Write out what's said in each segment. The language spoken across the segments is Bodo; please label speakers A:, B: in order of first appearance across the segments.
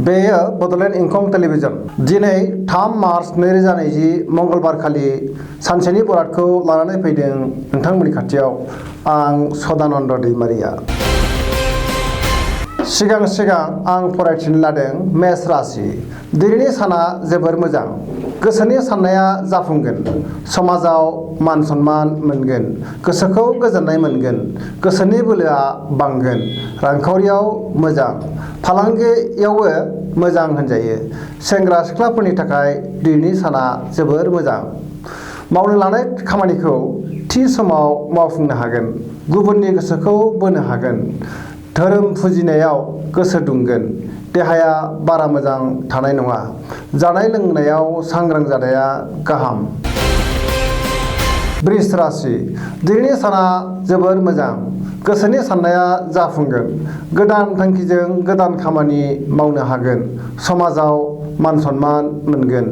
A: बेयो बड'लेण्ड इंखं टेलिभिजन दिनै 3 मार्च 2020 मंगलबार खालि सानसेनि बरादखौ लानानै फैदों नोंथांमोननि खाथियाव आं सदानन्द दैमारिया। सिगां आं फरायथिनो लादों मेष राशि। दिनैनि साना जोबोर मोजां। गोसोनि साननाया जाफुंगोन। समाजाव मान सन्मान मोनगोन। गोसोखौ गोजोननाय मोनगोन। गोसोनि बोलोआ बांगोन। रांखावरियाव मोजां। फालांगियावबो मोजां होनजायो। सेंग्रा सिख्लाफोरनि थाखाय दिनैनि साना जोबोर मोजां। मावनो लानाय खामानिखौ थि समाव मावफुंनो हागोन। गुबुननि गोसोखौ बोनो हागोन। धोरोम फुजिनायाव गोसो दुंगोन। देहाया बारा मोजां थानाय नङा। जानाय लोंनायाव सांग्रां जानाया गाहाम। वृष राशि। दिनैनि साना जोबोर मोजां। गोसोनि साननाया जाफुंगोन। गोदान थांखिजों गोदान खामानि मावनो हागोन। समाजाव मान सन्मान मोनगोन।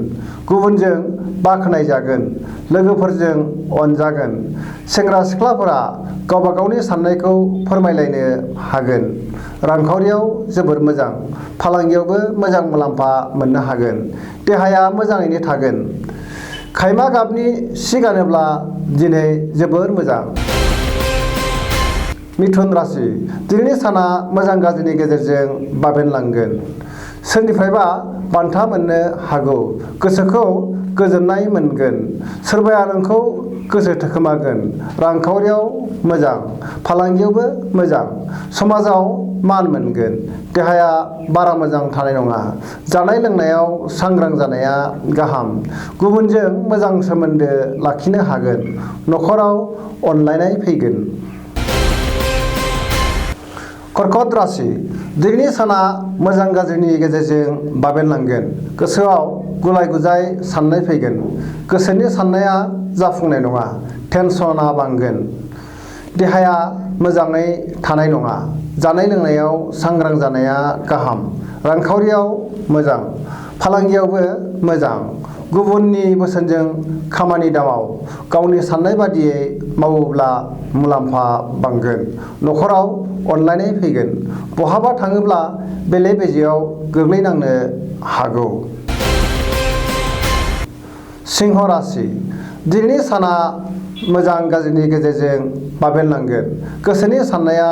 A: गुबुनजों बाख्नायजागोन। लोगोफोरजों अनजागोन। सेंग्रा सिख्लाफोरा गावबा गावनि साननायखौ फोरमायलायनो हागोन। रांखावरियाव जोबोर मोजां। फालांगियावबो मोजां मुलाम्फा मोननो हागोन। देहाया मोजाङैनो थागोन। खायमा गाबनि सि गानोब्ला दिनै जोबोर मोजां। मिथुन राशि। दिनैनि साना मोजां गाज्रिनि गेजेरजों बाबेनलांगोन। सोरनिफ्रायबा बान्था मोननो हागौ। गोसोखौ गोजोननाय मोनगोन। सोरबाया नोंखौ गोसो थोखोमागोन। रांखावरियाव मोजां। फालांगियावबो मोजां। समाजाव मान मोनगोन। देहाया बारा मोजां थानाय नङा। जानाय लोंनायाव सांग्रां जानाया गाहाम। गुबुनजों मोजां सोमोन्दो लाखिनो हागोन। न'खराव अनलायनाय फैगोन। कर्कट राशि। दिनैनि साना मोजां गाज्रिनि गेजेरजों बाबेनलांगोन। गोसोआव गुलाय गुजाय साननाय फैगोन। गोसोनि साननाया जाफुंनाय नङा। टेनसना बांगोन। देहाया मोजाङै थानाय नङा। जानाय लोंनायाव सांग्रां जानाया गाहाम। रांखावरियाव मोजां। फालांगियावबो मोजां। गुबुननि बोसोनजों खामानि दामाव। गावनि साननाय बादियै मावोब्ला मुलाम्फा बांगोन। न'खराव अनलायनाय फैगोन। बहाबा थाङोब्ला बेले बेजेयाव गोग्लैनांनो हागौ। सिंह राशि। दिनैनि साना मोजां गाज्रिनि गेजेरजों बाबेनलांगोन। गोसोनि साननाया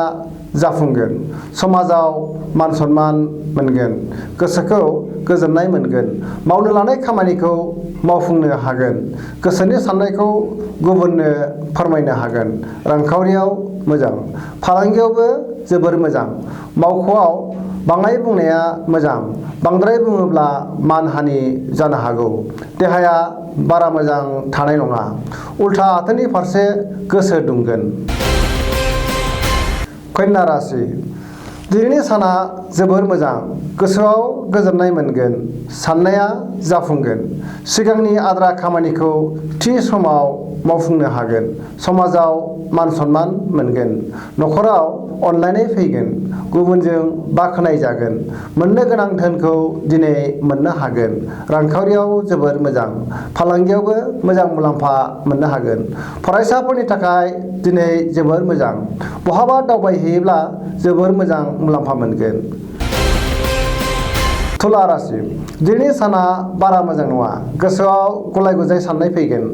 A: जाफुंगोन। समाजाव मान सन्मान मोनगोन। गोसोखौ गोजोननाय मोनगोन। मावनो लानाय खामानिखौ मावफुंनो हागोन। गोसोनि साननायखौ गुबुननो फोरमायनो हागोन। रांखावरियाव मोजां। फालांगियावबो जोबोर मोजां। मावख'आव बाङाय बुंनाया मोजां। बांद्राय बुङोब्ला मानहानि जानो हागौ। देहाया बारा मोजां थानाय नङा। उल्था आथोननि फारसे गोसो दुंगोन। कन्या राशि। दिनैनि साना जोबोर मोजां। गोसोआव गोजोननाय मोनगोन। साननाया जाफुंगोन। सिगांनि आद्रा खामानिखौ थि समाव मावफुंनो हागोन। समाजाव मान सन्मान मोनगोन। न'खराव अनलायनाय फैगोन। गुबुनजों बाख्नायजागोन। मोननो गोनां धोनखौ दिनै मोननो हागोन। रांखावरियाव जोबोर मोजां। फालांगियावबो मोजां मुलाम्फा मोननो हागोन। फरायसाफोरनि थाखाय दिनै जोबोर मोजां। बहाबा दावबायहैयोब्ला जोबोर मोजां मुलाम्फा मोनगोन। तुला राशि। दिनैनि साना बारा मोजां नङा। गोसोआव गुलाय गुजाय साननाय फैगोन।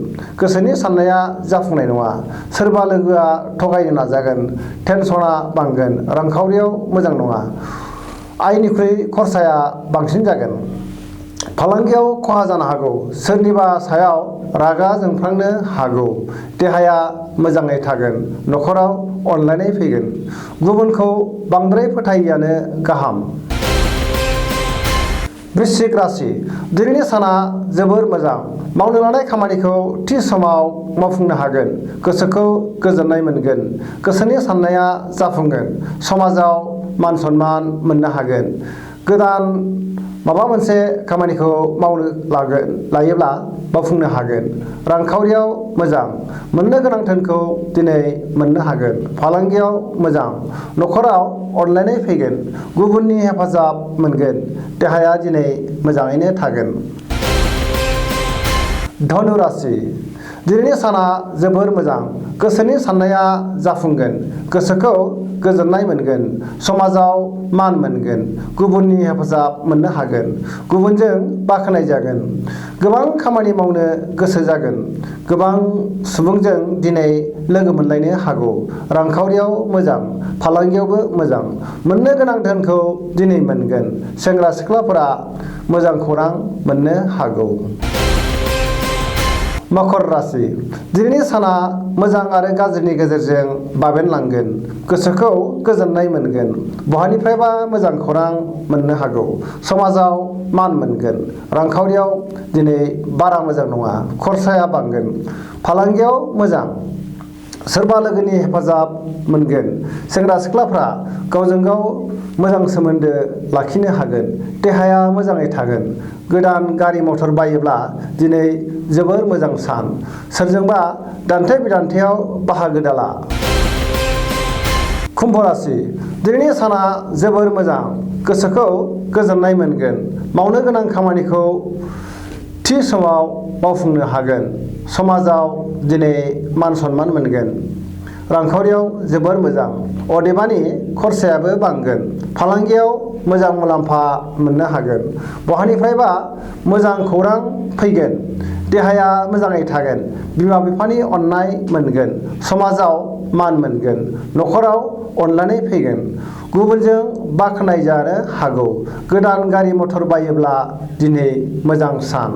A: गोसोनि साननाया जाफुंनाय नङा। सोरबा लोगोआ थगायनो नाजागोन। टेनसना बांगोन। रांखावरियाव मोजां नङा। आयनिख्रुइ खरसाया बांसिन जागोन। फालांगियाव खहा जानो हागौ। सोरनिबा सायाव रागा जोंफ्लांनो हागौ। देहाया मोजाङै थागोन। न'खराव अनलायनाय फैगोन। गुबुनखौ बांद्राय फोथायियानो गाहाम। वृश्चिक राशि। दिनैनि साना जोबोर मोजां। मावनो लानाय खामानिखौ थि समाव मावफुंनो हागोन। गोसोखौ गोजोननाय मोनगोन। गोसोनि साननाया जाफुंगोन। समाजाव मान सन्मान मोननो हागोन। गोदान माबा मोनसे खामानिखौ मावनो लायोब्ला मावफुंनो हागोन। रांखावरियाव मोजां। मोननो गोनां धोनखौ दिनै मोननो हागोन। फालांगियाव मोजां। न'खराव अनलायनाय फैगोन। गुबुननि हेफाजाब मोनगोन। देहाया दिनै मोजाङैनो थागोन। धनु राशि। दिनैनि साना जोबोर मोजां। गोसोनि साननाया जाफुंगोन। गोसोखौ गोजोननाय मोनगोन, समाजाव मान मोनगोन, गुबुननि हेफाजाब मोननो हागोन, गुबुनजों बाख्नाय जागोन, गोबां खामानि मावनो गोसो जागोन, गोबां सुबुंजों दिनै लोगो मोनलायनो हागौ, रांखावरियाव मोजां, फालांगियावबो मोजां, मोननो गोनां धोनखौ दिनै मोनगोन, सेंग्रा सिख्लाफोरा मोजां खौरां मोननो हागौ। मकर राशि दिनैनि साना मोजां आरो गाज्रिनि गेजेरजों बाबेनलांगोन, गोसोखौ गोजोननाय मोनगोन, बहानिफ्रायबा मोजां खौरां मोननो हागौ, समाजाव मान मोनगोन, रांखावरियाव दिनै बारा मोजां नङा, खरसाया बांगोन, फालांगियाव मोजां, सोरबा लोगोनि हेफाजाब मोनगोन, सेंग्रा सिख्लाफ्रा गावजों गाव मोजां सोमोन्दो लाखिनो हागोन, देहाया मोजाङै थागोन, गोदान गारि मटर बायोब्ला दिनै जोबोर मोजां सान, सोरजोंबा दान्थे बिदान्थेयाव बाहागो दाला। कुम्भ राशि दिनैनि साना जोबोर मोजां, गोसोखौ गोजोननाय मोनगोन, मावनो गोनां खामानिखौ थि समाव मावफुंनो हागोन, समाजाव दिनै मान सनमान मोनगोन, रांखावरियाव जोबोर मोजां, अदेबानि खरसायाबो बांगोन, फालांगियाव मोजां मुलाम्फा मोननो हागोन, बहानिफ्रायबा मोजां खौरां फैगोन, देहाया मोजाङै थागोन, बिमा बिफानि अननाय मोनगोन, समाजाव मान मोनगोन, न'खराव अनलायनाय फैगोन, गुबुनजों बाख्नाय जानो हागौ, गोदान गारि मटर बायोब्ला दिनै मोजां सान।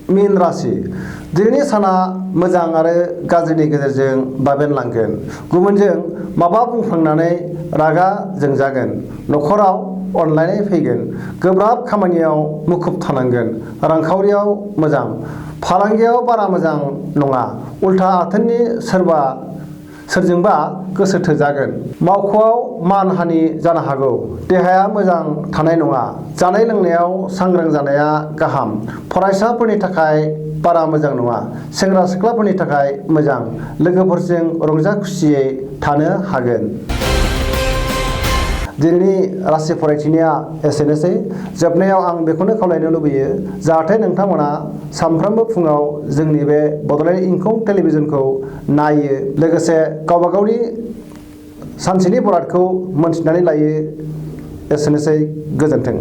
A: मीन राशि दिनैनि साना मोजां आरो गाज्रिनि गेजेरजों बाबेनलांगोन, गुबुनजों माबा बुंफ्लांनानै रागा जोंजागोन, न'खराव अनलायनाय फैगोन, गोब्राब खामानियाव मुखुब थानांगोन, रांखावरियाव मोजां, फालांगियाव बारा मोजां नङा, उल्था आथोननि सोरजोंबा गोसो थोजागोन, मावख'आव मानहानि जानो हागौ, देहाया मोजां थानाय नङा, जानाय लोंनायाव सांग्रां जानाया गाहाम, फरायसाफोरनि थाखाय बारा मोजां नङा, सेंग्रा सिख्लाफोरनि थाखाय मोजां, लोगोफोरजों रंजा खुसियै थानो हागोन। दिनैनि राशि फरायथिनाया एसेनोसै। जोबनायाव आं बेखौनो खावलायनो लुबैयो जाहाथे नोंथांमोना सानफ्रोमबो फुङाव जोंनि बे बड'लेण्ड इंखं टेलिभिजनखौ नायो, लोगोसे गावबा गावनि सानसेनि बरादखौ मोनथिनानै लायो। एसेनोसै, गोजोन्थों।